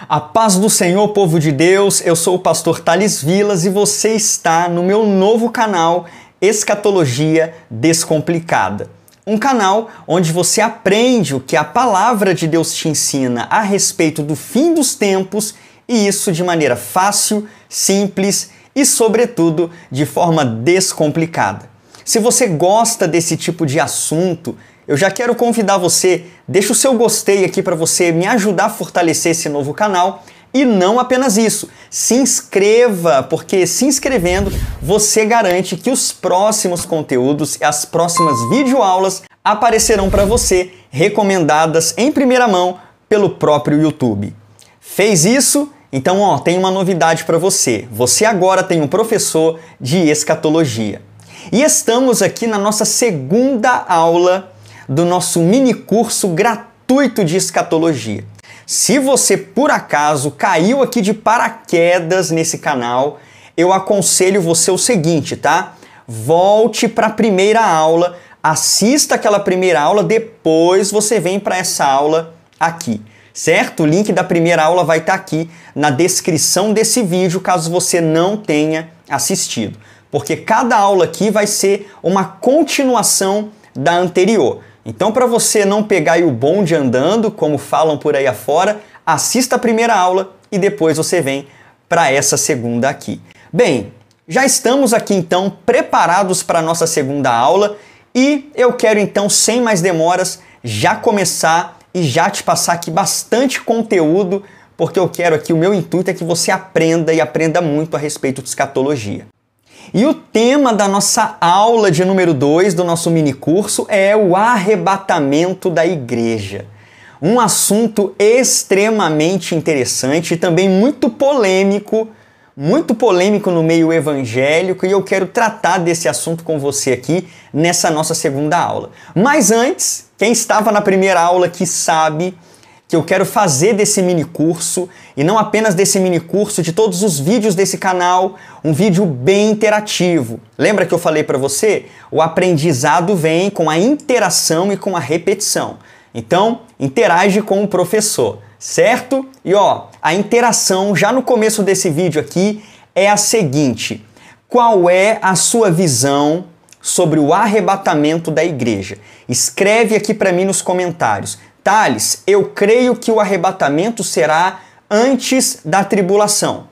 A paz do Senhor, povo de Deus, eu sou o pastor Thales Vilas e você está no meu novo canal Escatologia Descomplicada. Um canal onde você aprende o que a palavra de Deus te ensina a respeito do fim dos tempos e isso de maneira fácil, simples e, sobretudo, de forma descomplicada. Se você gosta desse tipo de assunto, eu já quero convidar você, deixa o seu gostei aqui para você me ajudar a fortalecer esse novo canal e não apenas isso, se inscreva, porque se inscrevendo você garante que os próximos conteúdos e as próximas videoaulas aparecerão para você recomendadas em primeira mão pelo próprio YouTube. Fez isso? Então tem uma novidade para você. Você agora tem um professor de escatologia. E estamos aqui na nossa segunda aula do nosso mini curso gratuito de escatologia. Se você por acaso caiu aqui de paraquedas nesse canal, eu aconselho você o seguinte, tá? Volte para a primeira aula, assista aquela primeira aula, depois você vem para essa aula aqui, certo? O link da primeira aula vai estar aqui na descrição desse vídeo, caso você não tenha assistido. Porque cada aula aqui vai ser uma continuação da anterior. Então, para você não pegar aí o bonde andando, como falam por aí afora, assista a primeira aula e depois você vem para essa segunda aqui. Bem, já estamos aqui então preparados para a nossa segunda aula e eu quero então, sem mais demoras, já começar e já te passar aqui bastante conteúdo, porque eu quero aqui, o meu intuito é que você aprenda e aprenda muito a respeito de escatologia. E o tema da nossa aula de número 2 do nosso mini curso é o arrebatamento da igreja. Um assunto extremamente interessante e também muito polêmico no meio evangélico, e eu quero tratar desse assunto com você aqui nessa nossa segunda aula. Mas antes, quem estava na primeira aula que sabe que eu quero fazer desse mini curso, e não apenas desse mini curso, de todos os vídeos desse canal, um vídeo bem interativo. Lembra que eu falei para você? O aprendizado vem com a interação e com a repetição. Então, interage com o professor, certo? E a interação já no começo desse vídeo aqui é a seguinte: qual é a sua visão sobre o arrebatamento da igreja? Escreve aqui para mim nos comentários. Thales, eu creio que o arrebatamento será antes da tribulação.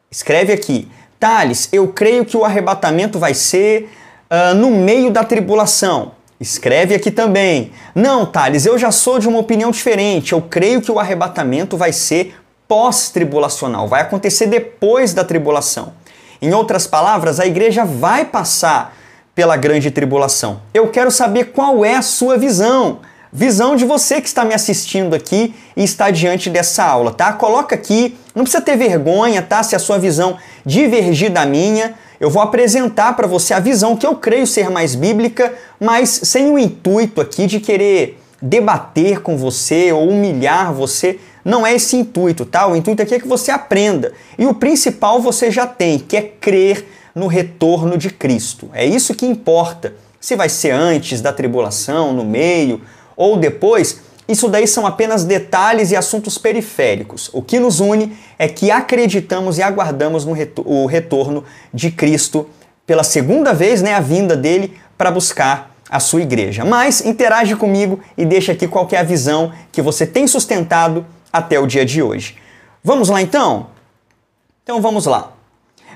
Escreve aqui. Thales, eu creio que o arrebatamento vai ser no meio da tribulação. Escreve aqui também. Não, Thales, eu já sou de uma opinião diferente. Eu creio que o arrebatamento vai ser pós-tribulacional, vai acontecer depois da tribulação. Em outras palavras, a igreja vai passar pela grande tribulação. Eu quero saber qual é a sua visão. Visão de você que está me assistindo aqui e está diante dessa aula, tá? Coloca aqui, não precisa ter vergonha, tá? Se a sua visão divergir da minha, eu vou apresentar para você a visão que eu creio ser mais bíblica, mas sem o intuito aqui de querer debater com você ou humilhar você. Não é esse intuito, tá? O intuito aqui é que você aprenda. E o principal você já tem, que é crer no retorno de Cristo. É isso que importa. Se vai ser antes da tribulação, no meio ou depois, isso daí são apenas detalhes e assuntos periféricos. O que nos une é que acreditamos e aguardamos o retorno de Cristo pela segunda vez, a vinda dele para buscar a sua igreja. Mas interage comigo e deixa aqui qual que é a visão que você tem sustentado até o dia de hoje. Vamos lá então? Então vamos lá.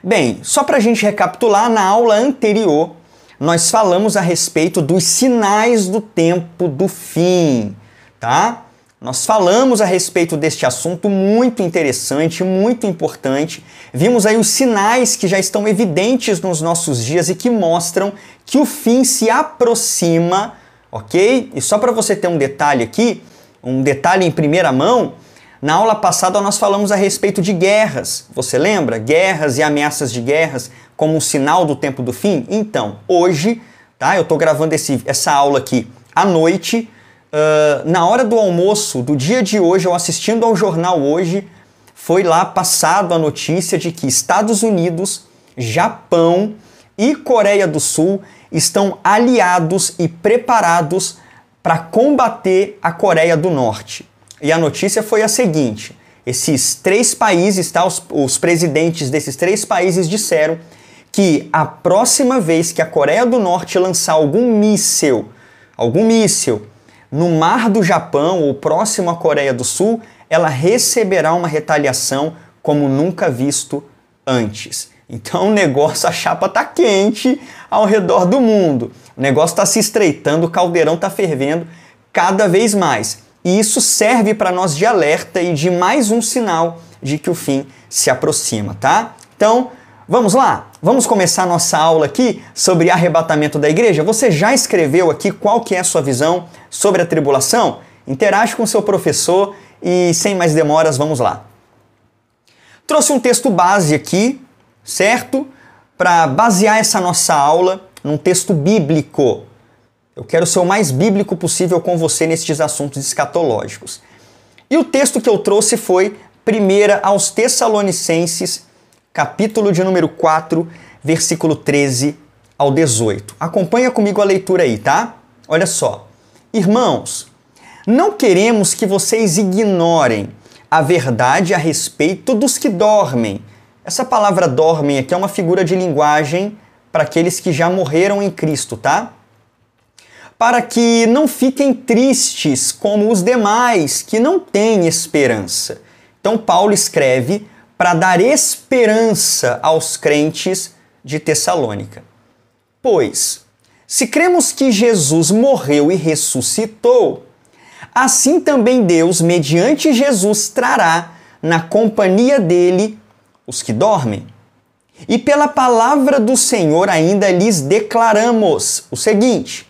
Bem, só para a gente recapitular, na aula anterior nós falamos a respeito dos sinais do tempo do fim, tá? Nós falamos a respeito deste assunto muito interessante, muito importante. Vimos aí os sinais que já estão evidentes nos nossos dias e que mostram que o fim se aproxima, ok? E só para você ter um detalhe aqui, um detalhe em primeira mão, na aula passada nós falamos a respeito de guerras. Você lembra? Guerras e ameaças de guerras como um sinal do tempo do fim? Então, hoje, tá? Eu estou gravando essa aula aqui à noite. Na hora do almoço do dia de hoje, eu assistindo ao jornal hoje, foi lá passado a notícia de que Estados Unidos, Japão e Coreia do Sul estão aliados e preparados para combater a Coreia do Norte. E a notícia foi a seguinte: Esses 3 países, tá? Os presidentes desses 3 países disseram que a próxima vez que a Coreia do Norte lançar algum míssil no mar do Japão ou próximo à Coreia do Sul, ela receberá uma retaliação como nunca visto antes. Então o negócio, a chapa tá quente ao redor do mundo. O negócio está se estreitando, o caldeirão está fervendo cada vez mais. E isso serve para nós de alerta e de mais um sinal de que o fim se aproxima, tá? Então, vamos lá? Vamos começar nossa aula aqui sobre arrebatamento da igreja? Você já escreveu aqui qual que é a sua visão sobre a tribulação? Interage com seu professor e sem mais demoras, vamos lá. Trouxe um texto base aqui, certo? Para basear essa nossa aula num texto bíblico. Eu quero ser o mais bíblico possível com você nestes assuntos escatológicos. E o texto que eu trouxe foi 1 aos Tessalonicenses, capítulo de número 4, versículo 13 ao 18. Acompanha comigo a leitura aí, tá? Olha só. Irmãos, não queremos que vocês ignorem a verdade a respeito dos que dormem. Essa palavra dormem aqui é uma figura de linguagem para aqueles que já morreram em Cristo, tá? Para que não fiquem tristes como os demais que não têm esperança. Então Paulo escreve para dar esperança aos crentes de Tessalônica. Pois, se cremos que Jesus morreu e ressuscitou, assim também Deus, mediante Jesus, trará na companhia dele os que dormem. E pela palavra do Senhor ainda lhes declaramos o seguinte: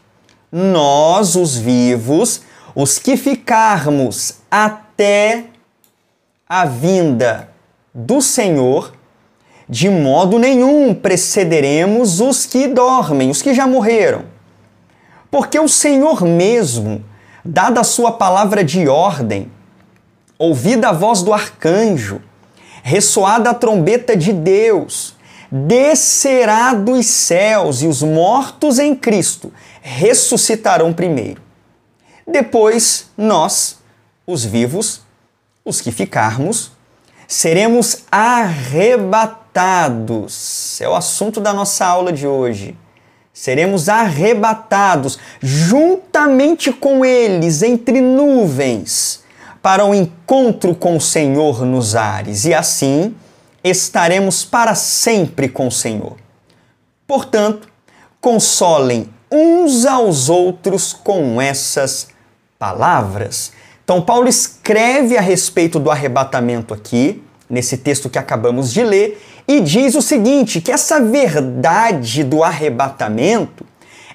nós, os vivos, os que ficarmos até a vinda do Senhor, de modo nenhum precederemos os que dormem, os que já morreram. Porque o Senhor mesmo, dada a sua palavra de ordem, ouvida a voz do arcanjo, ressoada a trombeta de Deus, descerá dos céus e os mortos em Cristo ressuscitarão primeiro. Depois, nós, os vivos, os que ficarmos, seremos arrebatados. É o assunto da nossa aula de hoje. Seremos arrebatados juntamente com eles entre nuvens para o encontro com o Senhor nos ares. E assim estaremos para sempre com o Senhor. Portanto, consolem uns aos outros com essas palavras. Então, Paulo escreve a respeito do arrebatamento aqui, nesse texto que acabamos de ler, e diz o seguinte, que essa verdade do arrebatamento,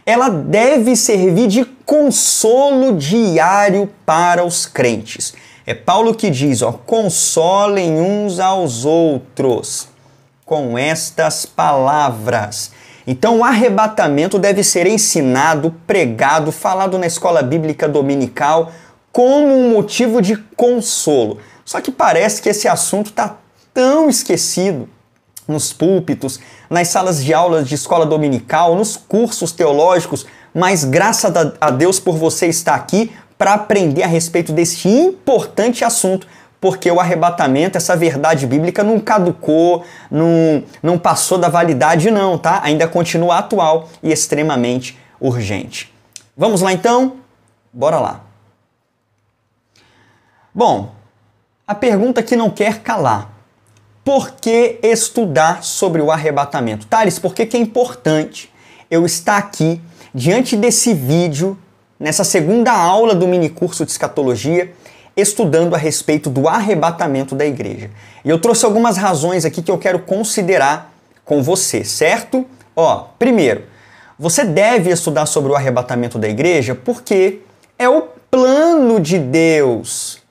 ela deve servir de consolo diário para os crentes. É Paulo que diz, consolem uns aos outros com estas palavras. Então, o arrebatamento deve ser ensinado, pregado, falado na escola bíblica dominical como um motivo de consolo. Só que parece que esse assunto está tão esquecido nos púlpitos, nas salas de aulas de escola dominical, nos cursos teológicos, mas graças a Deus por você estar aqui para aprender a respeito desse importante assunto, porque o arrebatamento, essa verdade bíblica não caducou, não passou da validade não, tá? Ainda continua atual e extremamente urgente. Vamos lá então? Bora lá. Bom, a pergunta que não quer calar. Por que estudar sobre o arrebatamento? Thales, por que é importante eu estar aqui, diante desse vídeo, nessa segunda aula do minicurso de escatologia, estudando a respeito do arrebatamento da igreja? E eu trouxe algumas razões aqui que eu quero considerar com você, certo? Primeiro, você deve estudar sobre o arrebatamento da igreja porque é o plano de Deus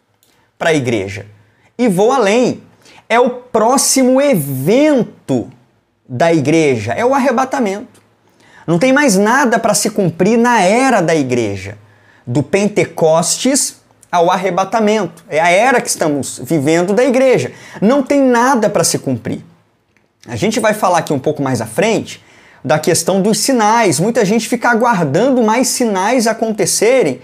para a igreja. E vou além, é o próximo evento da igreja, é o arrebatamento. Não tem mais nada para se cumprir na era da igreja, do Pentecostes ao arrebatamento. É a era que estamos vivendo da igreja. Não tem nada para se cumprir. A gente vai falar aqui um pouco mais à frente da questão dos sinais. Muita gente fica aguardando mais sinais acontecerem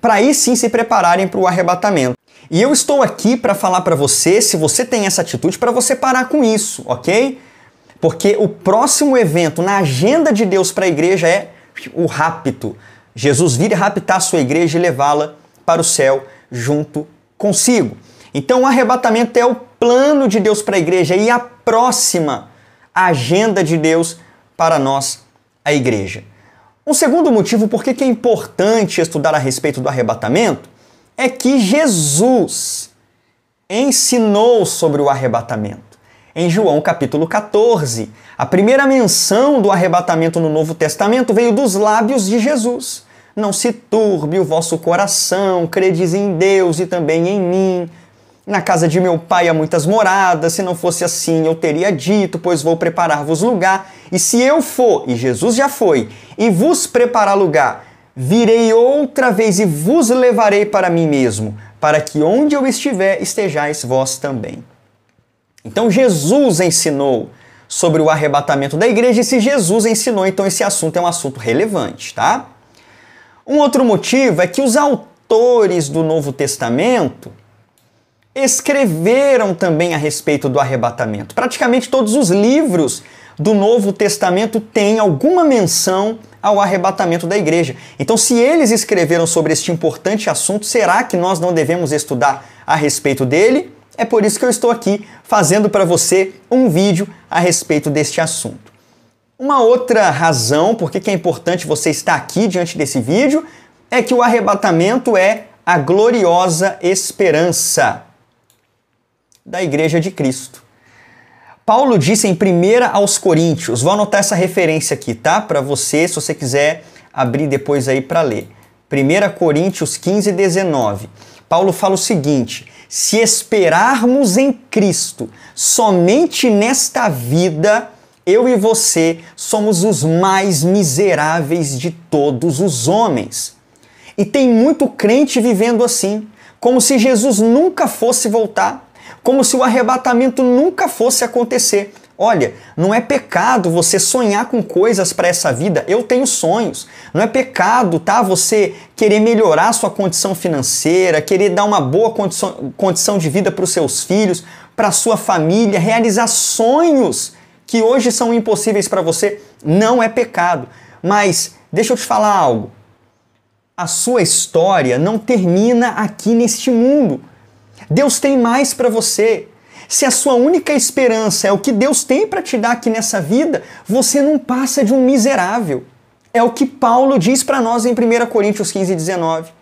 para aí sim se prepararem para o arrebatamento. E eu estou aqui para falar para você, se você tem essa atitude, para você parar com isso, ok? Porque o próximo evento na agenda de Deus para a igreja é o rapto. Jesus vir raptar a sua igreja e levá-la para o céu junto consigo. Então o arrebatamento é o plano de Deus para a igreja e a próxima agenda de Deus para nós, a igreja. Um segundo motivo por que é importante estudar a respeito do arrebatamento é que Jesus ensinou sobre o arrebatamento. Em João capítulo 14, a primeira menção do arrebatamento no Novo Testamento veio dos lábios de Jesus. Não se turbe o vosso coração, credes em Deus e também em mim. Na casa de meu pai há muitas moradas, se não fosse assim eu teria dito, pois vou preparar-vos lugar. E se eu for, e Jesus já foi, e vos preparar lugar, virei outra vez e vos levarei para mim mesmo, para que onde eu estiver, estejais vós também. Então Jesus ensinou sobre o arrebatamento da igreja, e se Jesus ensinou, então esse assunto é um assunto relevante, tá? Um outro motivo é que os autores do Novo Testamento escreveram também a respeito do arrebatamento. Praticamente todos os livros do Novo Testamento têm alguma menção ao arrebatamento da igreja. Então, se eles escreveram sobre este importante assunto, será que nós não devemos estudar a respeito dele? É por isso que eu estou aqui fazendo para você um vídeo a respeito deste assunto. Uma outra razão por que é importante você estar aqui diante desse vídeo é que o arrebatamento é a gloriosa esperança da Igreja de Cristo. Paulo disse em 1 aos Coríntios, vou anotar essa referência aqui, tá? Para você, se você quiser abrir depois aí para ler. 1 Coríntios 15, 19. Paulo fala o seguinte: se esperarmos em Cristo somente nesta vida, eu e você somos os mais miseráveis de todos os homens. E tem muito crente vivendo assim, como se Jesus nunca fosse voltar, como se o arrebatamento nunca fosse acontecer. Olha, não é pecado você sonhar com coisas para essa vida. Eu tenho sonhos. Não é pecado, tá? Você querer melhorar sua condição financeira, querer dar uma boa condição de vida para os seus filhos, para a sua família, realizar sonhos que hoje são impossíveis para você. Não é pecado. Mas deixa eu te falar algo. A sua história não termina aqui neste mundo. Deus tem mais para você. Se a sua única esperança é o que Deus tem para te dar aqui nessa vida, você não passa de um miserável. É o que Paulo diz para nós em 1 Coríntios 15, 19.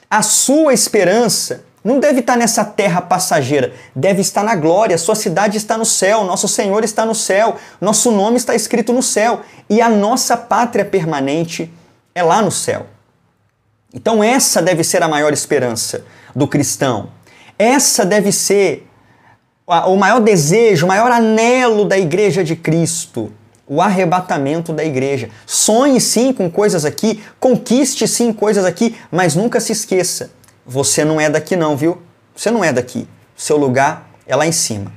A sua esperança não deve estar nessa terra passageira, deve estar na glória. Sua cidade está no céu, nosso Senhor está no céu, nosso nome está escrito no céu e a nossa pátria permanente é lá no céu. Então essa deve ser a maior esperança do cristão. Essa deve ser o maior desejo, o maior anelo da Igreja de Cristo, o arrebatamento da igreja. Sonhe sim com coisas aqui, conquiste sim coisas aqui, mas nunca se esqueça, você não é daqui não, viu? Você não é daqui, seu lugar é lá em cima.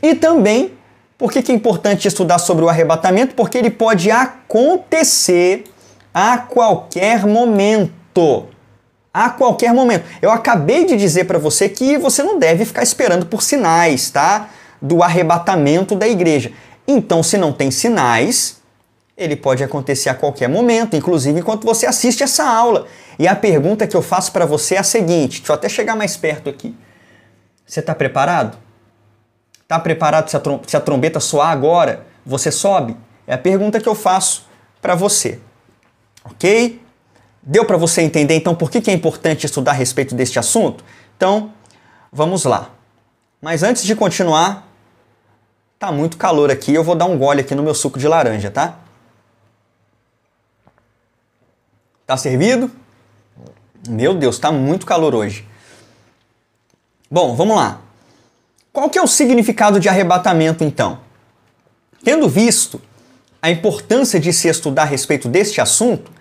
E também, por que é importante estudar sobre o arrebatamento? Porque ele pode acontecer a qualquer momento. A qualquer momento. Eu acabei de dizer para você que você não deve ficar esperando por sinais, tá? Do arrebatamento da igreja. Então, se não tem sinais, ele pode acontecer a qualquer momento, inclusive enquanto você assiste essa aula. E a pergunta que eu faço para você é a seguinte, deixa eu até chegar mais perto aqui. Você está preparado? Está preparado se a trombeta soar agora? Você sobe? É a pergunta que eu faço para você. Ok? Deu para você entender, então, por que é importante estudar a respeito deste assunto? Então, vamos lá. Mas antes de continuar, tá muito calor aqui, eu vou dar um gole aqui no meu suco de laranja, tá? Tá servido? Meu Deus, tá muito calor hoje. Bom, vamos lá. Qual que é o significado de arrebatamento, então? Tendo visto a importância de se estudar a respeito deste assunto,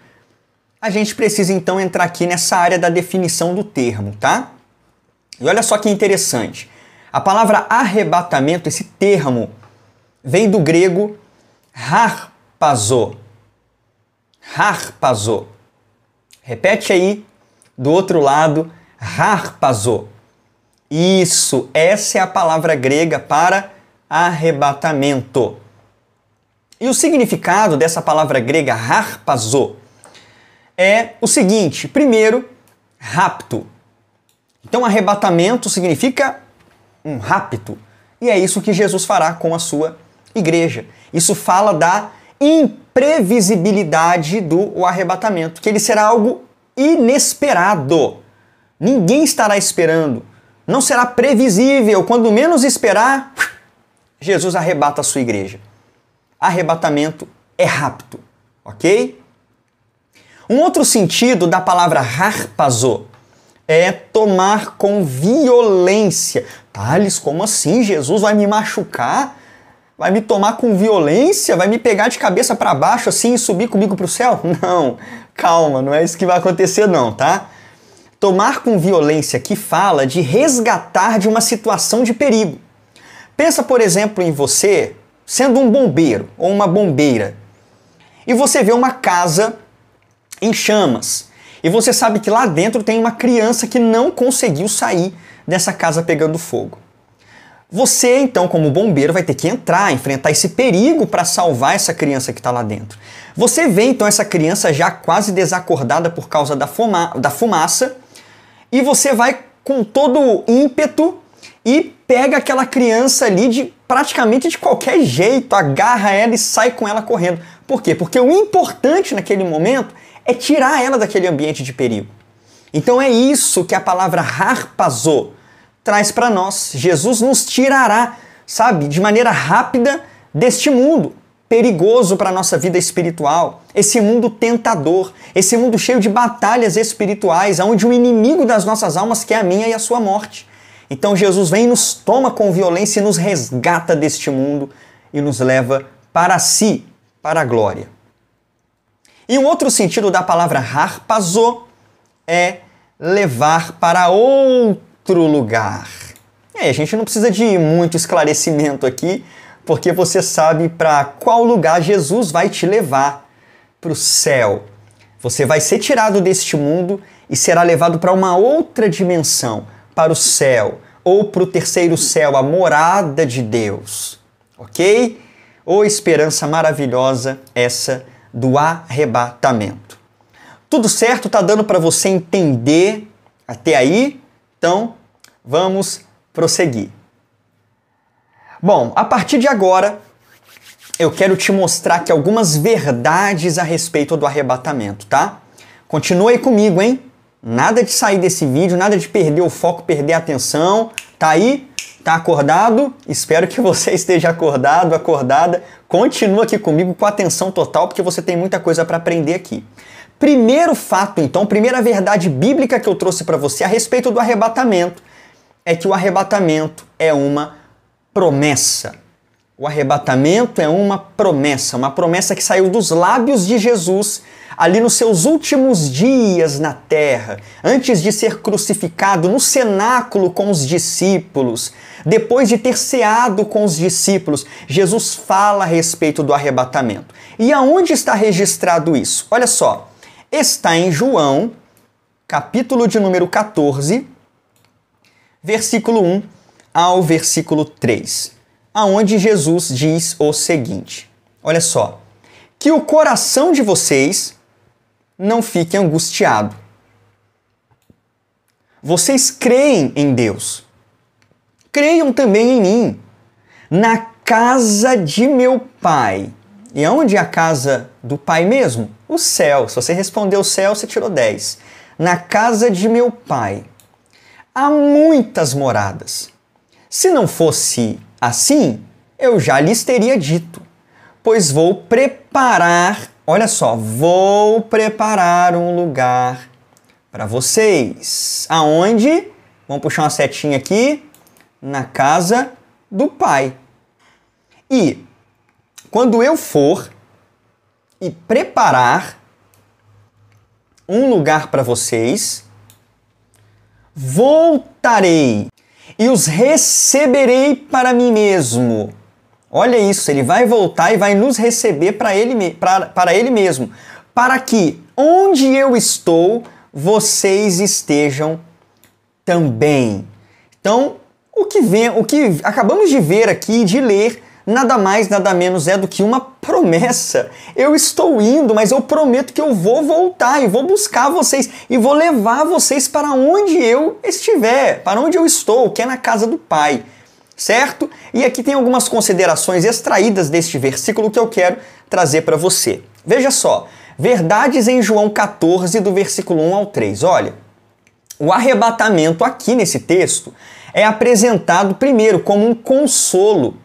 a gente precisa então entrar aqui nessa área da definição do termo, tá? E olha só que interessante. A palavra arrebatamento, esse termo, vem do grego harpazo. Harpazo. Repete aí do outro lado, harpazo. Isso, essa é a palavra grega para arrebatamento. E o significado dessa palavra grega harpazo é o seguinte: primeiro, rapto. Então, arrebatamento significa um rapto. E é isso que Jesus fará com a sua igreja. Isso fala da imprevisibilidade do arrebatamento, que ele será algo inesperado. Ninguém estará esperando. Não será previsível. Quando menos esperar, Jesus arrebata a sua igreja. Arrebatamento é rapto, ok? Um outro sentido da palavra harpazo é tomar com violência. Thales, como assim? Jesus vai me machucar? Vai me tomar com violência? Vai me pegar de cabeça para baixo assim e subir comigo para o céu? Não, calma, não é isso que vai acontecer não, tá? Tomar com violência aqui fala de resgatar de uma situação de perigo. Pensa, por exemplo, em você sendo um bombeiro ou uma bombeira e você vê uma casa em chamas e você sabe que lá dentro tem uma criança que não conseguiu sair dessa casa pegando fogo. Você, então, como bombeiro, vai ter que entrar, enfrentar esse perigo para salvar essa criança que está lá dentro. Você vê, então, essa criança já quase desacordada por causa da fumaça e você vai com todo o ímpeto e pega aquela criança ali praticamente de qualquer jeito, agarra ela e sai com ela correndo. Por quê? Porque o importante naquele momento é tirar ela daquele ambiente de perigo. Então é isso que a palavra harpazo traz para nós. Jesus nos tirará, sabe, de maneira rápida deste mundo perigoso para a nossa vida espiritual, esse mundo tentador, esse mundo cheio de batalhas espirituais, onde o inimigo das nossas almas quer a minha e a sua morte. Então Jesus vem e nos toma com violência e nos resgata deste mundo e nos leva para si, para a glória. E um outro sentido da palavra harpazo é levar para outro lugar. A gente não precisa de muito esclarecimento aqui, porque você sabe para qual lugar Jesus vai te levar, para o céu. Você vai ser tirado deste mundo e será levado para uma outra dimensão, para o céu, ou para o terceiro céu, a morada de Deus. Ok? Ô esperança maravilhosa essa do arrebatamento. Tudo certo? Tá dando para você entender até aí? Então, vamos prosseguir. Bom, a partir de agora, eu quero te mostrar aqui algumas verdades a respeito do arrebatamento, tá? Continua aí comigo, hein? Nada de sair desse vídeo, nada de perder o foco, perder a atenção. Tá aí? Tá acordado? Espero que você esteja acordado, acordada. Continua aqui comigo com atenção total, porque você tem muita coisa para aprender aqui. Primeiro fato, então, primeira verdade bíblica que eu trouxe para você a respeito do arrebatamento é que o arrebatamento é uma promessa. O arrebatamento é uma promessa que saiu dos lábios de Jesus ali nos seus últimos dias na terra, antes de ser crucificado no cenáculo com os discípulos, depois de ter ceado com os discípulos. Jesus fala a respeito do arrebatamento. E aonde está registrado isso? Olha só, está em João, capítulo de número 14, versículo 1 ao versículo 3, aonde Jesus diz o seguinte: olha só, que o coração de vocês não fique angustiado. Vocês creem em Deus. Creiam também em mim. Na casa de meu Pai. E onde é a casa do Pai mesmo? O céu. Se você respondeu o céu, você tirou 10. Na casa de meu Pai há muitas moradas. Se não fosse assim, eu já lhes teria dito, pois vou preparar, olha só, vou preparar um lugar para vocês. Aonde? Vamos puxar uma setinha aqui. Na casa do Pai. E quando eu for e preparar um lugar para vocês, voltarei e os receberei para mim mesmo. Olha isso, ele vai voltar e vai nos receber para ele mesmo, para que onde eu estou, vocês estejam também. Então, o que acabamos de ver aqui, de ler, nada mais, nada menos é do que uma promessa. Eu estou indo, mas eu prometo que eu vou voltar e vou buscar vocês e vou levar vocês para onde eu estiver, para onde eu estou, que é na casa do Pai, certo? E aqui tem algumas considerações extraídas deste versículo que eu quero trazer para você. Veja só, verdades em João 14, do versículo 1 ao 3. Olha, o arrebatamento aqui nesse texto é apresentado primeiro como um consolo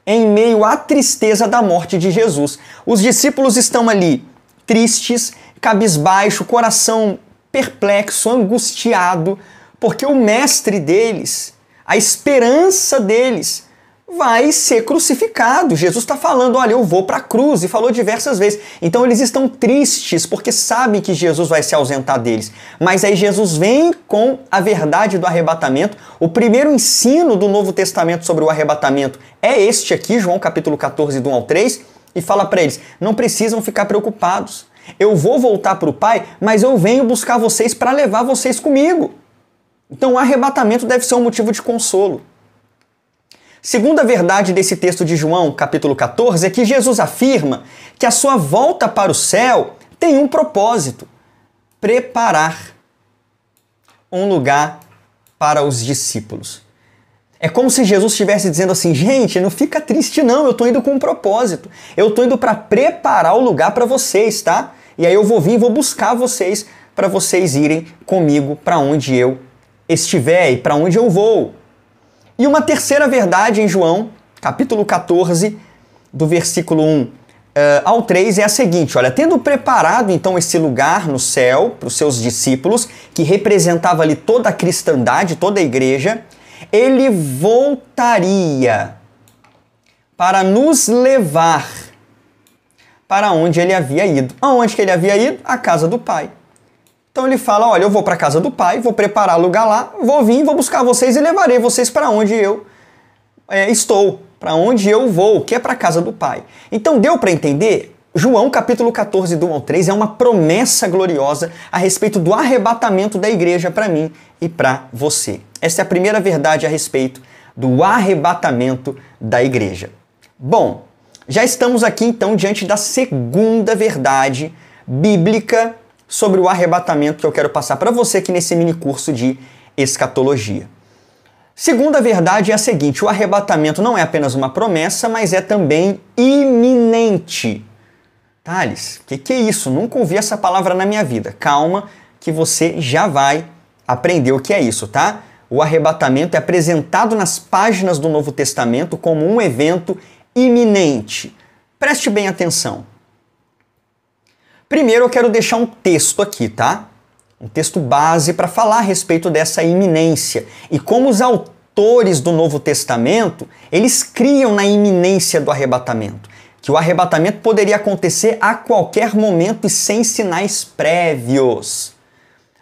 em meio à tristeza da morte de Jesus. Os discípulos estão ali tristes, cabisbaixo, coração perplexo, angustiado, porque o mestre deles, a esperança deles, vai ser crucificado. Jesus está falando, olha, eu vou para a cruz, e falou diversas vezes. Então eles estão tristes porque sabem que Jesus vai se ausentar deles. Mas aí Jesus vem com a verdade do arrebatamento. O primeiro ensino do Novo Testamento sobre o arrebatamento é este aqui, João capítulo 14, do 1 ao 3, e fala para eles, não precisam ficar preocupados. Eu vou voltar para o Pai, mas eu venho buscar vocês para levar vocês comigo. Então o arrebatamento deve ser um motivo de consolo. Segunda verdade desse texto de João, capítulo 14, é que Jesus afirma que a sua volta para o céu tem um propósito: preparar um lugar para os discípulos. É como se Jesus estivesse dizendo assim, gente, não fica triste não, eu estou indo com um propósito. Eu estou indo para preparar o lugar para vocês, tá? E aí eu vou vir e vou buscar vocês para vocês irem comigo para onde eu estiver e para onde eu vou. E uma terceira verdade em João, capítulo 14, do versículo 1 ao 3, é a seguinte, olha, tendo preparado então esse lugar no céu para os seus discípulos, que representava ali toda a cristandade, toda a igreja, ele voltaria para nos levar para onde ele havia ido. Aonde que ele havia ido? A casa do Pai. Então ele fala, olha, eu vou para a casa do Pai, vou preparar lugar lá, vou vir, vou buscar vocês e levarei vocês para onde eu estou, para onde eu vou, que é para a casa do Pai. Então deu para entender? João capítulo 14, do 1 ao 3 é uma promessa gloriosa a respeito do arrebatamento da igreja para mim e para você. Essa é a primeira verdade a respeito do arrebatamento da igreja. Bom, já estamos aqui então diante da segunda verdade bíblica sobre o arrebatamento que eu quero passar para você aqui nesse mini curso de escatologia. Segunda verdade é a seguinte, o arrebatamento não é apenas uma promessa, mas é também iminente. Thales, o que é isso? Nunca ouvi essa palavra na minha vida. Calma, que você já vai aprender o que é isso, tá? O arrebatamento é apresentado nas páginas do Novo Testamento como um evento iminente. Preste bem atenção. Primeiro eu quero deixar um texto aqui, tá? Um texto base para falar a respeito dessa iminência e como os autores do Novo Testamento, eles criam na iminência do arrebatamento, que o arrebatamento poderia acontecer a qualquer momento e sem sinais prévios.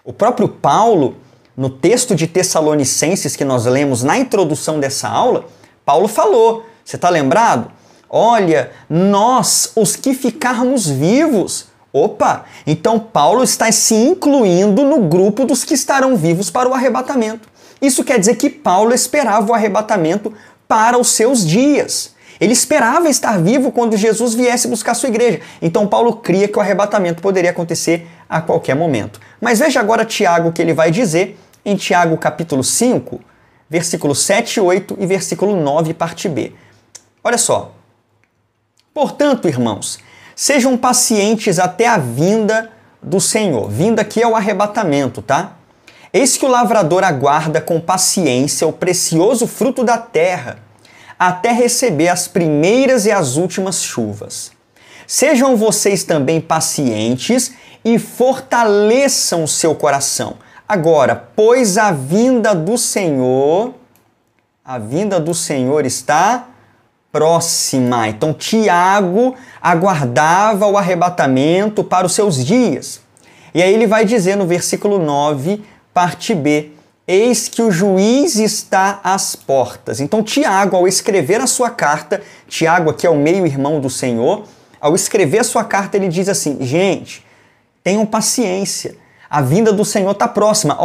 O próprio Paulo, no texto de Tessalonicenses que nós lemos na introdução dessa aula, Paulo falou, você está lembrado? Olha, nós, os que ficarmos vivos. Opa, então Paulo está se incluindo no grupo dos que estarão vivos para o arrebatamento. Isso quer dizer que Paulo esperava o arrebatamento para os seus dias. Ele esperava estar vivo quando Jesus viesse buscar sua igreja. Então Paulo cria que o arrebatamento poderia acontecer a qualquer momento. Mas veja agora Tiago o que ele vai dizer em Tiago capítulo 5, versículo 7, 8 e versículo 9, parte B. Olha só. Portanto, irmãos, sejam pacientes até a vinda do Senhor. Vinda aqui é o arrebatamento, tá? Eis que o lavrador aguarda com paciência o precioso fruto da terra, até receber as primeiras e as últimas chuvas. Sejam vocês também pacientes e fortaleçam o seu coração. Agora, pois a vinda do Senhor está próxima. Então, Tiago aguardava o arrebatamento para os seus dias. E aí ele vai dizer no versículo 9, parte B, eis que o juiz está às portas. Então, Tiago, ao escrever a sua carta, Tiago aqui é o meio-irmão do Senhor, ao escrever a sua carta, ele diz assim, gente, tenham paciência, a vinda do Senhor está próxima.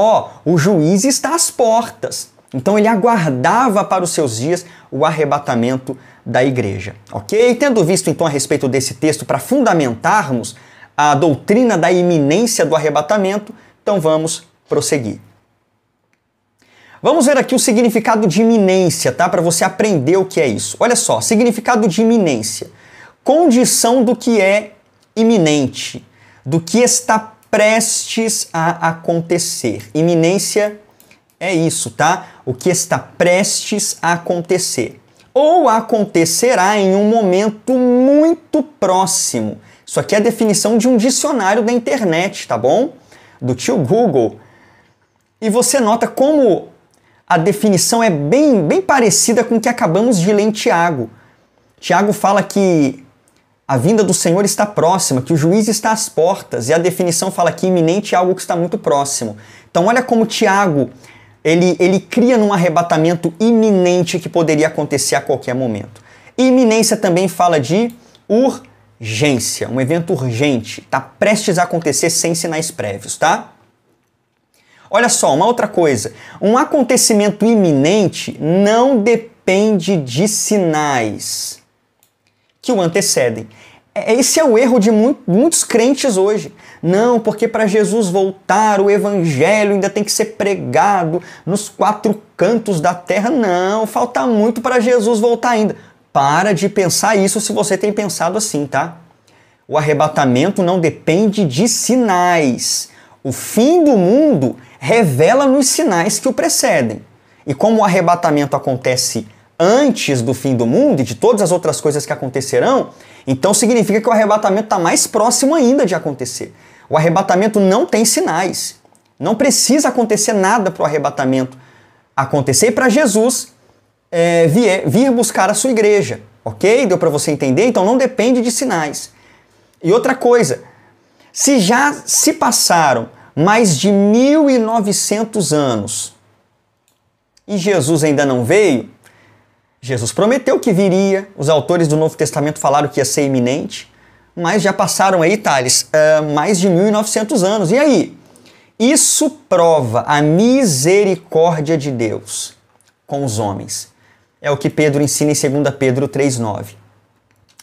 O juiz está às portas. Então ele aguardava para os seus dias o arrebatamento da igreja, ok? Tendo visto então a respeito desse texto para fundamentarmos a doutrina da iminência do arrebatamento, então vamos prosseguir. Vamos ver aqui o significado de iminência, tá? Para você aprender o que é isso. Olha só, significado de iminência. Condição do que é iminente, do que está prestes a acontecer. Iminência é isso, tá? O que está prestes a acontecer. Ou acontecerá em um momento muito próximo. Isso aqui é a definição de um dicionário da internet, tá bom? Do tio Google. E você nota como a definição é bem parecida com o que acabamos de ler em Tiago. Tiago fala que a vinda do Senhor está próxima, que o juízo está às portas, e a definição fala que iminente é algo que está muito próximo. Então olha como Tiago, ele cria num arrebatamento iminente que poderia acontecer a qualquer momento. E iminência também fala de urgência, um evento urgente, está prestes a acontecer sem sinais prévios, tá? Olha só, uma outra coisa, um acontecimento iminente não depende de sinais que o antecedem. Esse é o erro de muitos crentes hoje. Não, porque para Jesus voltar o evangelho ainda tem que ser pregado nos 4 cantos da terra. Não, falta muito para Jesus voltar ainda. Para de pensar isso se você tem pensado assim, tá? O arrebatamento não depende de sinais. O fim do mundo revela nos sinais que o precedem. E como o arrebatamento acontece antes do fim do mundo e de todas as outras coisas que acontecerão, então significa que o arrebatamento está mais próximo ainda de acontecer. O arrebatamento não tem sinais. Não precisa acontecer nada para o arrebatamento acontecer e para Jesus vir buscar a sua igreja. Ok? Deu para você entender? Então não depende de sinais. E outra coisa, se já se passaram mais de 1900 anos e Jesus ainda não veio, Jesus prometeu que viria, os autores do Novo Testamento falaram que ia ser iminente, mas já passaram aí, Thales, mais de 1900 anos. E aí? Isso prova a misericórdia de Deus com os homens. É o que Pedro ensina em 2 Pedro 3,9.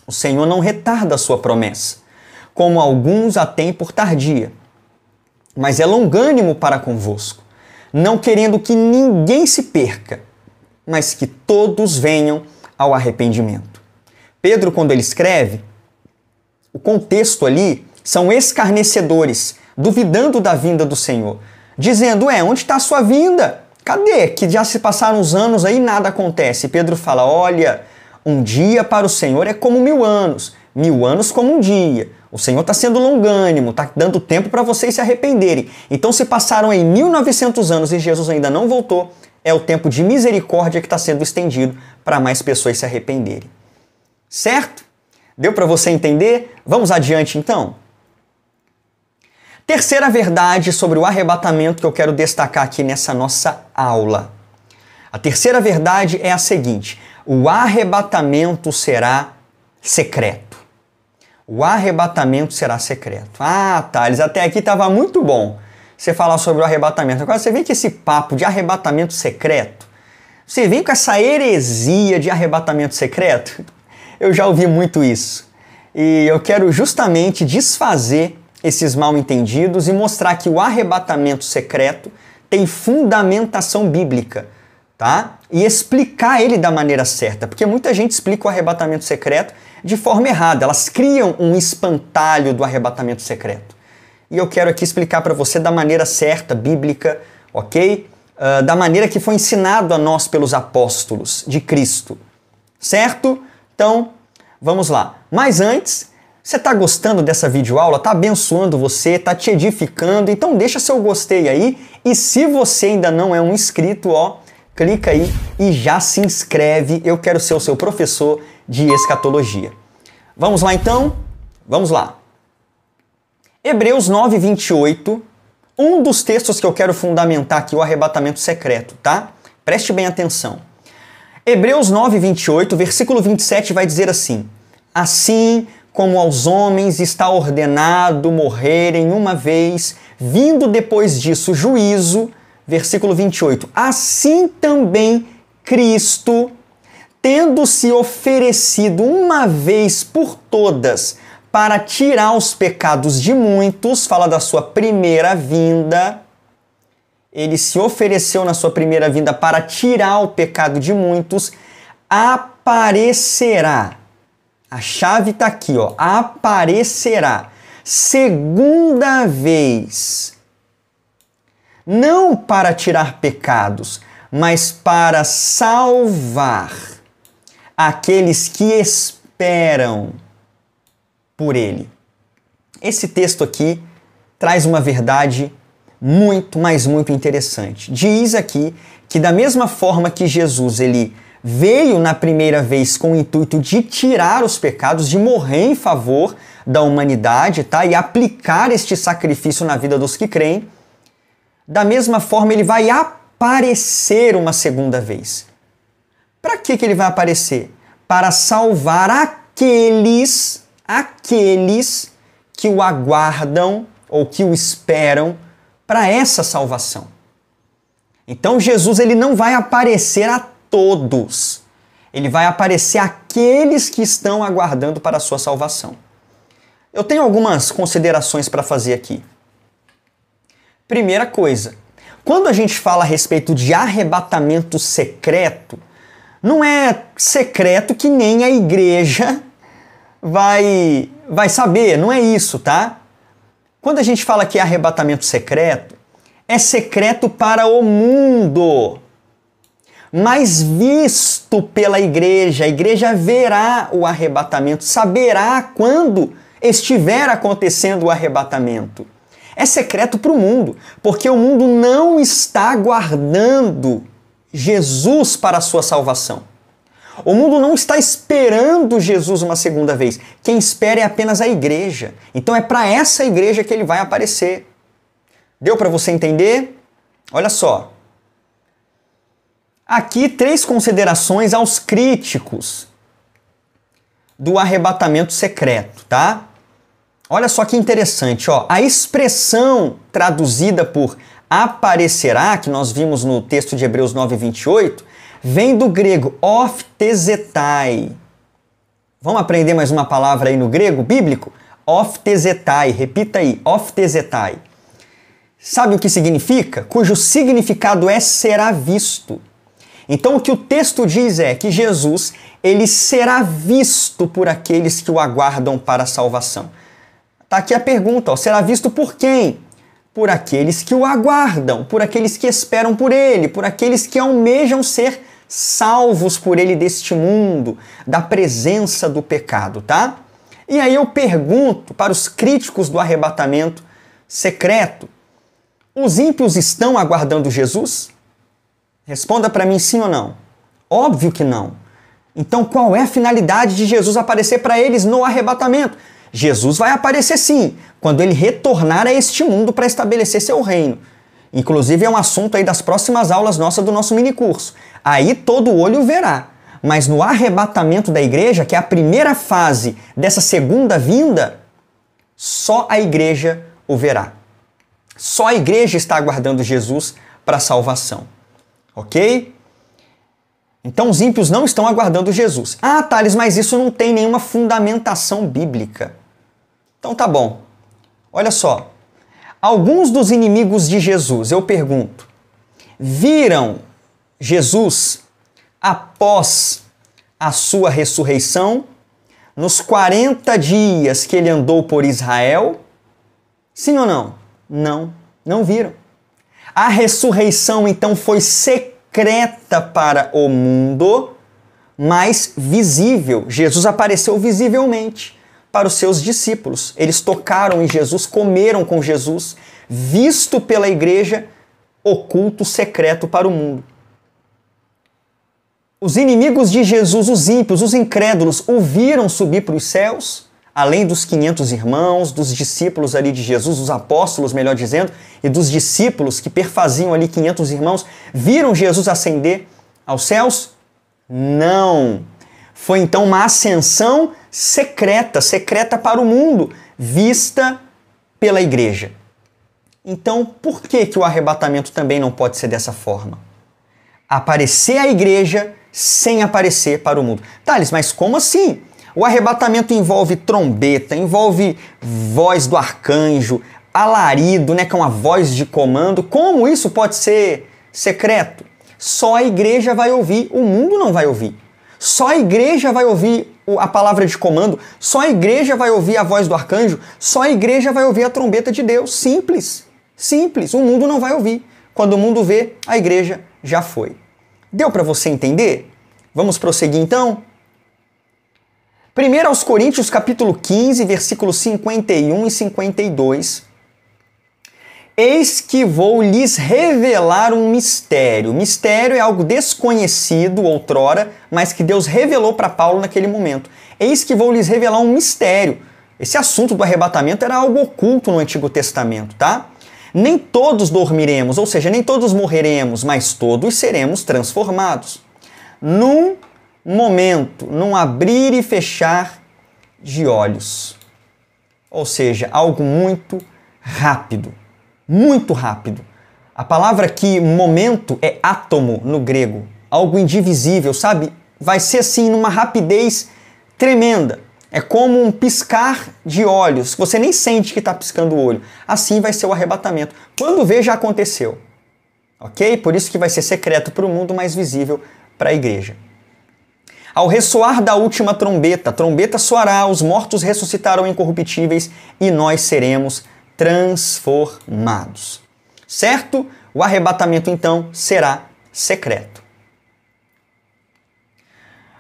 O Senhor não retarda a sua promessa, como alguns a têm por tardia, mas é longânimo para convosco, não querendo que ninguém se perca, mas que todos venham ao arrependimento. Pedro, quando ele escreve, o contexto ali são escarnecedores, duvidando da vinda do Senhor, dizendo, onde está a sua vinda? Cadê? Que já se passaram uns anos aí e nada acontece. E Pedro fala, olha, um dia para o Senhor é como 1000 anos, 1000 anos como um dia. O Senhor está sendo longânimo, está dando tempo para vocês se arrependerem. Então se passaram aí 1900 anos e Jesus ainda não voltou, é o tempo de misericórdia que está sendo estendido para mais pessoas se arrependerem. Certo? Deu para você entender? Vamos adiante então? Terceira verdade sobre o arrebatamento que eu quero destacar aqui nessa nossa aula. A terceira verdade é a seguinte: o arrebatamento será secreto. O arrebatamento será secreto. Ah, Thales, até aqui estava muito bom você falar sobre o arrebatamento. Agora você vem com esse papo de arrebatamento secreto. Você vem com essa heresia de arrebatamento secreto. Eu já ouvi muito isso. E eu quero justamente desfazer esses mal-entendidos e mostrar que o arrebatamento secreto tem fundamentação bíblica, tá? E explicar ele da maneira certa, porque muita gente explica o arrebatamento secreto de forma errada. Elas criam um espantalho do arrebatamento secreto. E eu quero aqui explicar para você da maneira certa, bíblica, ok? Da maneira que foi ensinado a nós pelos apóstolos de Cristo, certo? Então, vamos lá. Mas antes, você está gostando dessa videoaula? Está abençoando você? Está te edificando? Então deixa seu gostei aí. E se você ainda não é um inscrito, clica aí e já se inscreve. Eu quero ser o seu professor de escatologia. Vamos lá então? Vamos lá. Hebreus 9:28, um dos textos que eu quero fundamentar aqui, o arrebatamento secreto, tá? Preste bem atenção. Hebreus 9:28, versículo 27 vai dizer assim: assim como aos homens está ordenado morrerem uma vez, vindo depois disso juízo, versículo 28. Assim também Cristo, tendo se oferecido uma vez por todas para tirar os pecados de muitos, fala da sua primeira vinda, ele se ofereceu na sua primeira vinda para tirar o pecado de muitos, aparecerá. A chave está aqui, ó. Aparecerá segunda vez, não para tirar pecados, mas para salvar aqueles que esperam por ele. Esse texto aqui traz uma verdade muito, mas muito interessante. Diz aqui que da mesma forma que Jesus ele veio na primeira vez com o intuito de tirar os pecados, de morrer em favor da humanidade, tá? E aplicar este sacrifício na vida dos que creem, da mesma forma ele vai aparecer uma segunda vez. Para que ele vai aparecer? Para salvar aqueles que o aguardam ou que o esperam para essa salvação. Então Jesus ele não vai aparecer a todos. Ele vai aparecer àqueles que estão aguardando para a sua salvação. Eu tenho algumas considerações para fazer aqui. Primeira coisa, quando a gente fala a respeito de arrebatamento secreto, não é secreto que nem a igreja vai saber, não é isso, tá? Quando a gente fala que é arrebatamento secreto, é secreto para o mundo, mas visto pela igreja. A igreja verá o arrebatamento, saberá quando estiver acontecendo o arrebatamento. É secreto para o mundo, porque o mundo não está aguardando Jesus para a sua salvação. O mundo não está esperando Jesus uma segunda vez. Quem espera é apenas a igreja. Então é para essa igreja que ele vai aparecer. Deu para você entender? Olha só. Aqui 3 considerações aos críticos do arrebatamento secreto, tá? Olha só que interessante, ó. A expressão traduzida por aparecerá, que nós vimos no texto de Hebreus 9:28, vem do grego ophtezetai. Vamos aprender mais uma palavra aí no grego bíblico? Ophtezetai, repita aí, ophtezetai. Sabe o que significa? Cujo significado é será visto. Então o que o texto diz é que Jesus, ele será visto por aqueles que o aguardam para a salvação. Tá aqui a pergunta, ó, será visto por quem? Por aqueles que o aguardam, por aqueles que esperam por ele, por aqueles que almejam ser salvos por ele deste mundo, da presença do pecado, tá? E aí eu pergunto para os críticos do arrebatamento secreto, os ímpios estão aguardando Jesus? Responda para mim sim ou não. Óbvio que não. Então qual é a finalidade de Jesus aparecer para eles no arrebatamento? Jesus vai aparecer sim, quando ele retornar a este mundo para estabelecer seu reino. Inclusive é um assunto aí das próximas aulas nossas do nosso minicurso. Aí todo olho verá. Mas no arrebatamento da igreja, que é a primeira fase dessa segunda vinda, só a igreja o verá. Só a igreja está aguardando Jesus para a salvação. Ok? Então os ímpios não estão aguardando Jesus. Ah, Thales, mas isso não tem nenhuma fundamentação bíblica. Então tá bom. Olha só. Alguns dos inimigos de Jesus, eu pergunto, viram Jesus após a sua ressurreição, nos 40 dias que ele andou por Israel? Sim ou não? Não, não viram. A ressurreição então foi secreta para o mundo, mas visível. Jesus apareceu visivelmente para os seus discípulos. Eles tocaram em Jesus, comeram com Jesus, visto pela igreja, oculto, secreto para o mundo. Os inimigos de Jesus, os ímpios, os incrédulos, o viram subir para os céus, além dos 500 irmãos, dos discípulos ali de Jesus, os apóstolos, melhor dizendo, e dos discípulos que perfaziam ali 500 irmãos, viram Jesus ascender aos céus? Não. Foi então uma ascensão secreta, secreta para o mundo, vista pela igreja. Então, por que o arrebatamento também não pode ser dessa forma? Aparecer a igreja sem aparecer para o mundo. Thales, mas como assim? O arrebatamento envolve trombeta, envolve voz do arcanjo, alarido, né, que é uma voz de comando. Como isso pode ser secreto? Só a igreja vai ouvir, o mundo não vai ouvir. Só a igreja vai ouvir a palavra de comando, só a igreja vai ouvir a voz do arcanjo, só a igreja vai ouvir a trombeta de Deus. Simples, simples. O mundo não vai ouvir. Quando o mundo vê, a igreja já foi. Deu para você entender? Vamos prosseguir então? 1 aos Coríntios, capítulo 15, versículos 51 e 52. Eis que vou lhes revelar um mistério. Mistério é algo desconhecido outrora, mas que Deus revelou para Paulo naquele momento. Eis que vou lhes revelar um mistério. Esse assunto do arrebatamento era algo oculto no Antigo Testamento, tá? Nem todos dormiremos, ou seja, nem todos morreremos, mas todos seremos transformados. Num momento, num abrir e fechar de olhos. Ou seja, algo muito rápido. Muito rápido. A palavra aqui, momento, é átomo no grego. Algo indivisível, sabe? Vai ser assim, numa rapidez tremenda. É como um piscar de olhos. Você nem sente que está piscando o olho. Assim vai ser o arrebatamento. Quando vê, já aconteceu. Ok? Por isso que vai ser secreto para o mundo, mas visível para a igreja. Ao ressoar da última trombeta, a trombeta soará, os mortos ressuscitarão incorruptíveis e nós seremos transformados. Certo? O arrebatamento, então, será secreto.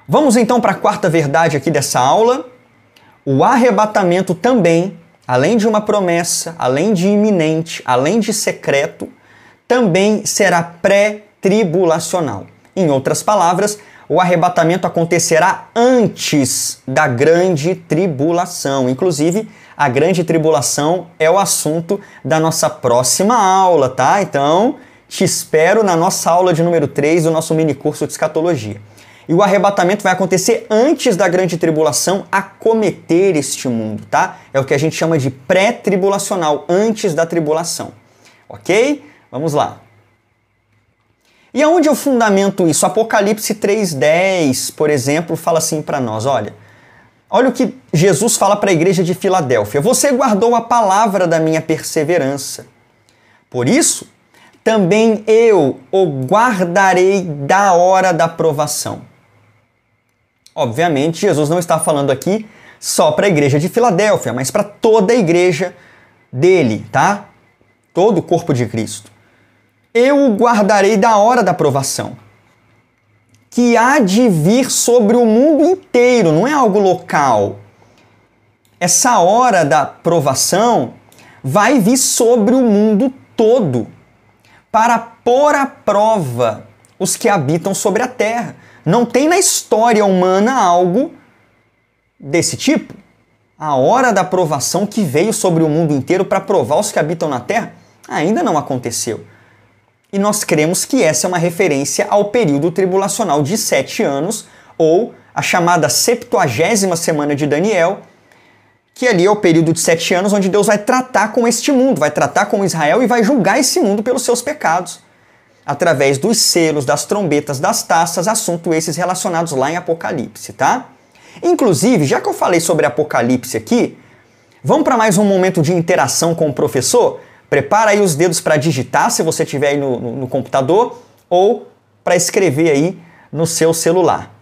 Vamos então para a quarta verdade aqui dessa aula. O arrebatamento também, além de uma promessa, além de iminente, além de secreto, também será pré-tribulacional. Em outras palavras, o arrebatamento acontecerá antes da grande tribulação. Inclusive, a grande tribulação é o assunto da nossa próxima aula, tá? Então, te espero na nossa aula de número 3 do nosso mini curso de escatologia. E o arrebatamento vai acontecer antes da grande tribulação acometer este mundo, tá? É o que a gente chama de pré-tribulacional, antes da tribulação. Ok? Vamos lá. E aonde eu fundamento isso? Apocalipse 3:10, por exemplo, fala assim para nós, olha o que Jesus fala para a igreja de Filadélfia. Você guardou a palavra da minha perseverança. Por isso, também eu o guardarei da hora da provação. Obviamente, Jesus não está falando aqui só para a igreja de Filadélfia, mas para toda a igreja dele, tá? Todo o corpo de Cristo. Eu o guardarei da hora da provação, que há de vir sobre o mundo inteiro, não é algo local. Essa hora da provação vai vir sobre o mundo todo, para pôr à prova os que habitam sobre a terra. Não tem na história humana algo desse tipo. A hora da provação que veio sobre o mundo inteiro para provar os que habitam na terra ainda não aconteceu. E nós cremos que essa é uma referência ao período tribulacional de 7 anos, ou a chamada 70ª semana de Daniel, que ali é o período de 7 anos onde Deus vai tratar com este mundo, vai tratar com Israel e vai julgar esse mundo pelos seus pecados, através dos selos, das trombetas, das taças, assunto esses relacionados lá em Apocalipse, tá? Inclusive, já que eu falei sobre Apocalipse aqui, vamos para mais um momento de interação com o professor? Prepara aí os dedos para digitar, se você tiver aí no computador, ou para escrever aí no seu celular.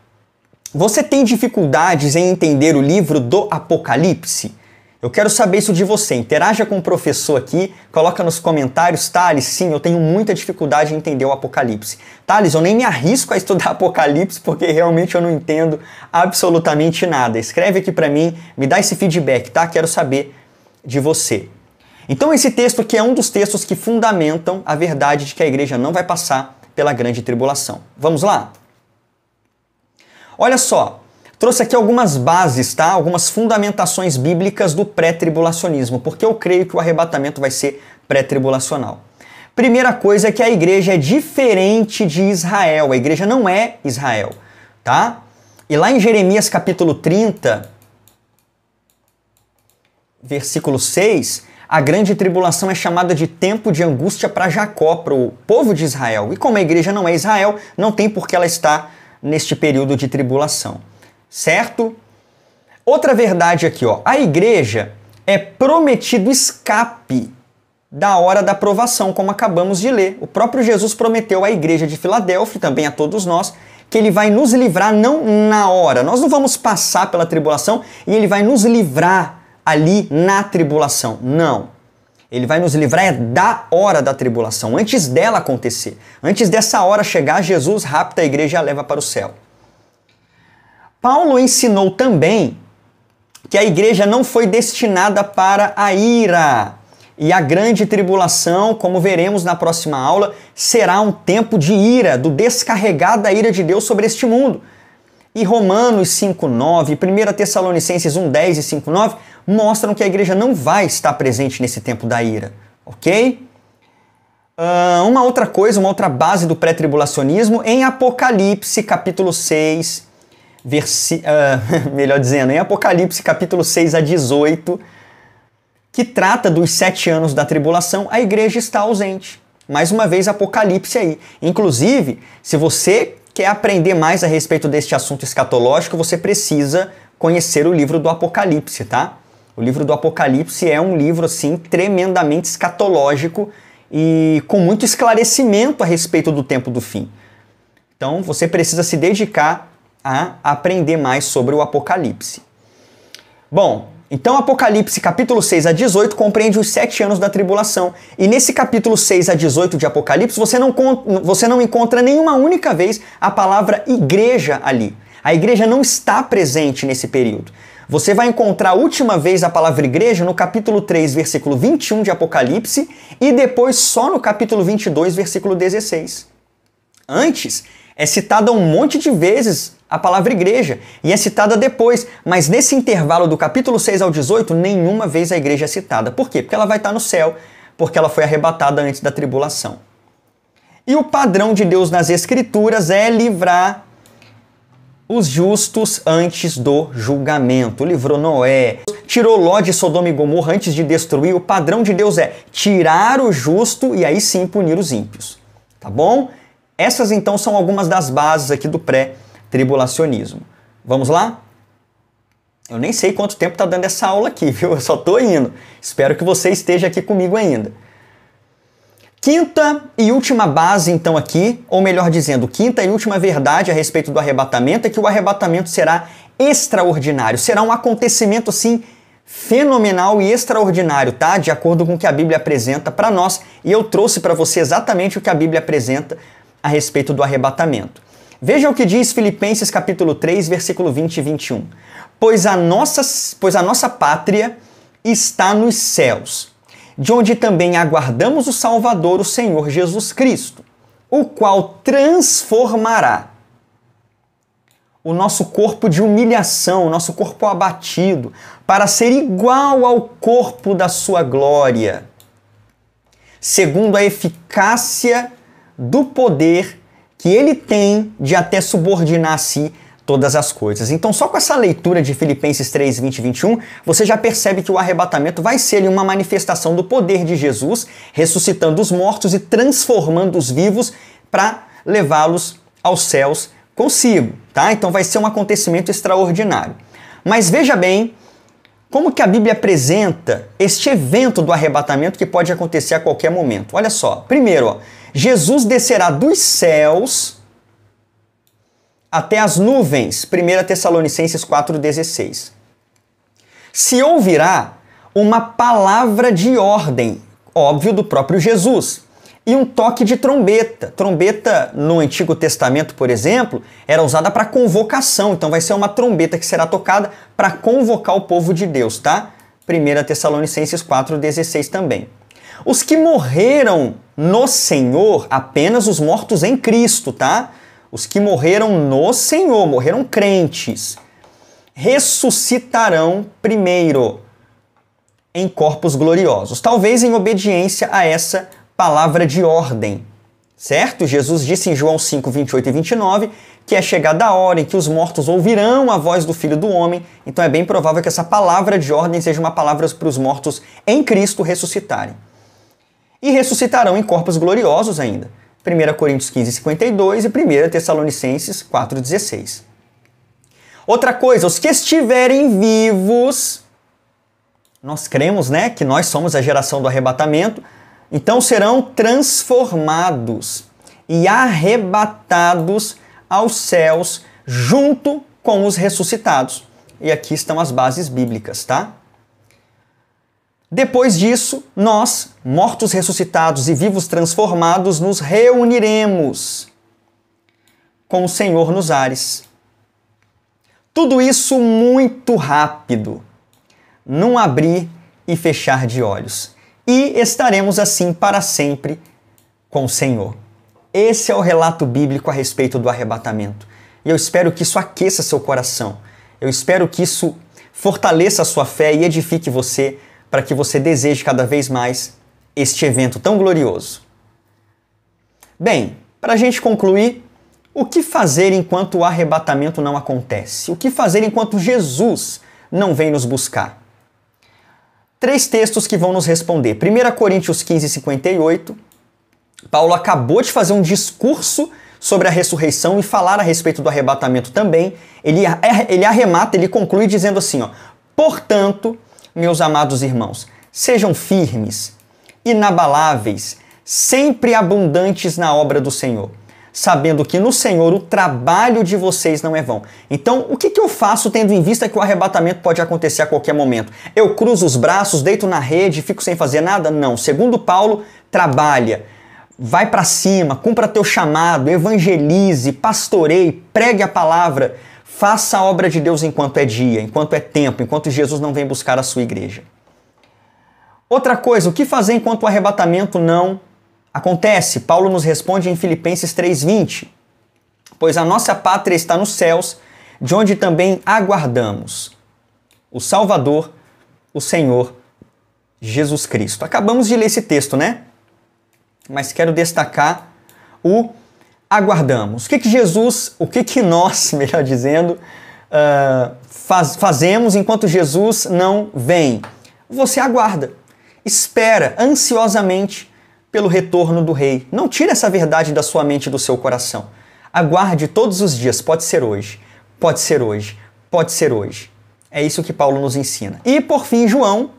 Você tem dificuldades em entender o livro do Apocalipse? Eu quero saber isso de você. Interaja com o professor aqui, coloca nos comentários, Thales, sim, eu tenho muita dificuldade em entender o Apocalipse. Thales, eu nem me arrisco a estudar Apocalipse porque realmente eu não entendo absolutamente nada. Escreve aqui para mim, me dá esse feedback, tá? Quero saber de você. Então esse texto aqui é um dos textos que fundamentam a verdade de que a igreja não vai passar pela grande tribulação. Vamos lá? Olha só, trouxe aqui algumas bases, tá? Algumas fundamentações bíblicas do pré-tribulacionismo, porque eu creio que o arrebatamento vai ser pré-tribulacional. Primeira coisa é que a igreja é diferente de Israel. A igreja não é Israel, tá? E lá em Jeremias capítulo 30, versículo 6, a grande tribulação é chamada de tempo de angústia para Jacó, para o povo de Israel. E como a igreja não é Israel, não tem por que ela estar neste período de tribulação. Certo? Outra verdade aqui, ó. A igreja é prometido escape da hora da provação, como acabamos de ler. O próprio Jesus prometeu à igreja de Filadélfia, também a todos nós, que ele vai nos livrar não na hora. Nós não vamos passar pela tribulação e ele vai nos livrar ali na tribulação. Não. Ele vai nos livrar da hora da tribulação, antes dela acontecer. Antes dessa hora chegar, Jesus rapta a igreja e a leva para o céu. Paulo ensinou também que a igreja não foi destinada para a ira. E a grande tribulação, como veremos na próxima aula, será um tempo de ira, do descarregar da ira de Deus sobre este mundo. E Romanos 5:9, 1 Tessalonicenses 1:10 e 5:9 mostram que a igreja não vai estar presente nesse tempo da ira, ok? Uma outra coisa, uma outra base do pré-tribulacionismo, em Apocalipse capítulo 6, melhor dizendo, em Apocalipse capítulo 6 a 18, que trata dos 7 anos da tribulação, a igreja está ausente. Mais uma vez, Apocalipse aí. Inclusive, se você quer aprender mais a respeito deste assunto escatológico, você precisa conhecer o livro do Apocalipse, tá? O livro do Apocalipse é um livro, assim, tremendamente escatológico e com muito esclarecimento a respeito do tempo do fim. Então, você precisa se dedicar a aprender mais sobre o Apocalipse. Bom, então Apocalipse capítulo 6 a 18 compreende os 7 anos da tribulação. E nesse capítulo 6 a 18 de Apocalipse, você não encontra nenhuma única vez a palavra igreja ali. A igreja não está presente nesse período. Você vai encontrar a última vez a palavra igreja no capítulo 3, versículo 21 de Apocalipse e depois só no capítulo 22, versículo 16. Antes, é citada um monte de vezes a palavra igreja, e é citada depois, mas nesse intervalo do capítulo 6 ao 18, nenhuma vez a igreja é citada. Por quê? Porque ela vai estar no céu, porque ela foi arrebatada antes da tribulação. E o padrão de Deus nas Escrituras é livrar os justos antes do julgamento. Livrou Noé, tirou Ló de Sodoma e Gomorra antes de destruir. O padrão de Deus é tirar o justo e aí sim punir os ímpios. Tá bom? Essas então são algumas das bases aqui do pré-tribulacionismo. Vamos lá? Eu nem sei quanto tempo está dando essa aula aqui, viu? Eu só estou indo. Espero que você esteja aqui comigo ainda. Quinta e última base então aqui, ou melhor dizendo, quinta e última verdade a respeito do arrebatamento é que o arrebatamento será extraordinário. Será um acontecimento assim fenomenal e extraordinário, tá? De acordo com o que a Bíblia apresenta para nós. E eu trouxe para você exatamente o que a Bíblia apresenta a respeito do arrebatamento. Veja o que diz Filipenses capítulo 3, versículo 20 e 21. Pois a nossa pátria está nos céus, de onde também aguardamos o Salvador, o Senhor Jesus Cristo, o qual transformará o nosso corpo de humilhação, o nosso corpo abatido, para ser igual ao corpo da sua glória, segundo a eficácia do poder que ele tem de até subordinar a si todas as coisas. Então, só com essa leitura de Filipenses 3, 20 e 21, você já percebe que o arrebatamento vai ser uma manifestação do poder de Jesus, ressuscitando os mortos e transformando os vivos para levá-los aos céus consigo, tá? Então vai ser um acontecimento extraordinário. Mas veja bem como que a Bíblia apresenta este evento do arrebatamento que pode acontecer a qualquer momento. Olha só, primeiro, ó, Jesus descerá dos céus até as nuvens, 1 Tessalonicenses 4,16. Se ouvirá uma palavra de ordem, óbvio, do próprio Jesus, e um toque de trombeta. Trombeta no Antigo Testamento, por exemplo, era usada para convocação, então vai ser uma trombeta que será tocada para convocar o povo de Deus, tá? 1 Tessalonicenses 4,16 também. Os que morreram no Senhor, apenas os mortos em Cristo, tá? Os que morreram no Senhor, morreram crentes, ressuscitarão primeiro em corpos gloriosos, talvez em obediência a essa palavra de ordem, certo? Jesus disse em João 5, 28 e 29 que é chegada a hora em que os mortos ouvirão a voz do Filho do Homem. Então é bem provável que essa palavra de ordem seja uma palavra para os mortos em Cristo ressuscitarem. E ressuscitarão em corpos gloriosos ainda. 1 Coríntios 15, 52 e 1 Tessalonicenses 4, 16. Outra coisa, os que estiverem vivos, nós cremos, né, que nós somos a geração do arrebatamento, então serão transformados e arrebatados aos céus junto com os ressuscitados. E aqui estão as bases bíblicas, tá? Depois disso, nós, mortos ressuscitados e vivos transformados, nos reuniremos com o Senhor nos ares. Tudo isso muito rápido, num abrir e fechar de olhos. E estaremos assim para sempre com o Senhor. Esse é o relato bíblico a respeito do arrebatamento. E eu espero que isso aqueça seu coração. Eu espero que isso fortaleça a sua fé e edifique você para que você deseje cada vez mais este evento tão glorioso. Bem, para a gente concluir, o que fazer enquanto o arrebatamento não acontece? O que fazer enquanto Jesus não vem nos buscar? 3 textos que vão nos responder. 1 Coríntios 15, 58. Paulo acabou de fazer um discurso sobre a ressurreição e falar a respeito do arrebatamento também. Ele arremata, ele conclui dizendo assim, ó: portanto, meus amados irmãos, sejam firmes, inabaláveis, sempre abundantes na obra do Senhor, sabendo que no Senhor o trabalho de vocês não é vão. Então, o que eu faço tendo em vista que o arrebatamento pode acontecer a qualquer momento? Eu cruzo os braços, deito na rede e fico sem fazer nada? Não. Segundo Paulo, trabalha, vai para cima, cumpra teu chamado, evangelize, pastoreie, pregue a palavra, faça a obra de Deus enquanto é dia, enquanto é tempo, enquanto Jesus não vem buscar a sua igreja. Outra coisa, o que fazer enquanto o arrebatamento não acontece? Paulo nos responde em Filipenses 3:20. Pois a nossa pátria está nos céus, de onde também aguardamos o Salvador, o Senhor Jesus Cristo. Acabamos de ler esse texto, né? Mas quero destacar o aguardamos. O que nós, melhor dizendo, fazemos enquanto Jesus não vem? Você aguarda, espera ansiosamente pelo retorno do Rei. Não tire essa verdade da sua mente e do seu coração. Aguarde todos os dias, pode ser hoje, pode ser hoje, pode ser hoje. É isso que Paulo nos ensina. E por fim, João,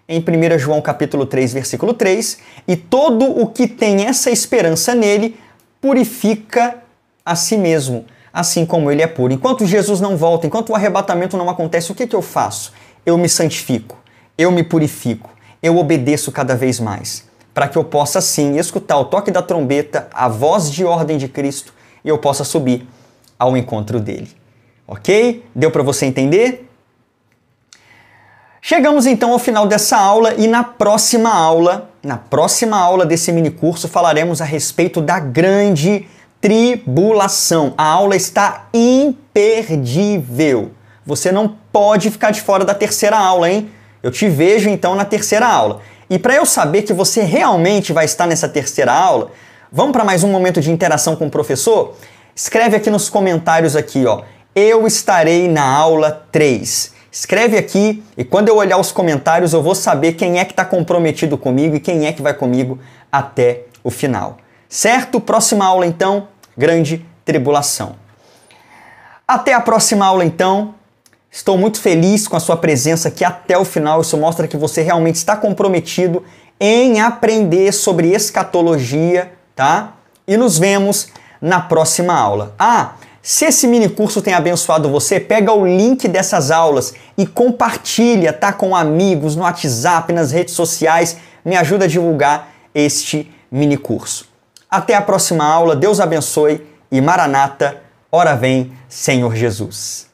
em 1 João capítulo 3, versículo 3, e todo o que tem essa esperança nele purifica a si mesmo, assim como ele é puro. Enquanto Jesus não volta, enquanto o arrebatamento não acontece, o que eu faço? Eu me santifico, eu me purifico, eu obedeço cada vez mais, para que eu possa sim escutar o toque da trombeta, a voz de ordem de Cristo, e eu possa subir ao encontro dele. Ok? Deu para você entender? Chegamos então ao final dessa aula e na próxima aula desse minicurso, falaremos a respeito da grande tribulação. A aula está imperdível. Você não pode ficar de fora da terceira aula, hein? Eu te vejo então na terceira aula. E para eu saber que você realmente vai estar nessa terceira aula, vamos para mais um momento de interação com o professor? Escreve aqui nos comentários aqui, ó. Eu estarei na aula 3. Escreve aqui e quando eu olhar os comentários eu vou saber quem é que está comprometido comigo e quem é que vai comigo até o final. Certo? Próxima aula então, grande tribulação. Até a próxima aula então. Estou muito feliz com a sua presença aqui até o final. Isso mostra que você realmente está comprometido em aprender sobre escatologia, tá? E nos vemos na próxima aula. Se esse mini curso tem abençoado você, pega o link dessas aulas e compartilha, tá? Com amigos, no WhatsApp, nas redes sociais. Me ajuda a divulgar este mini curso. Até a próxima aula. Deus abençoe e Maranata, ora vem, Senhor Jesus.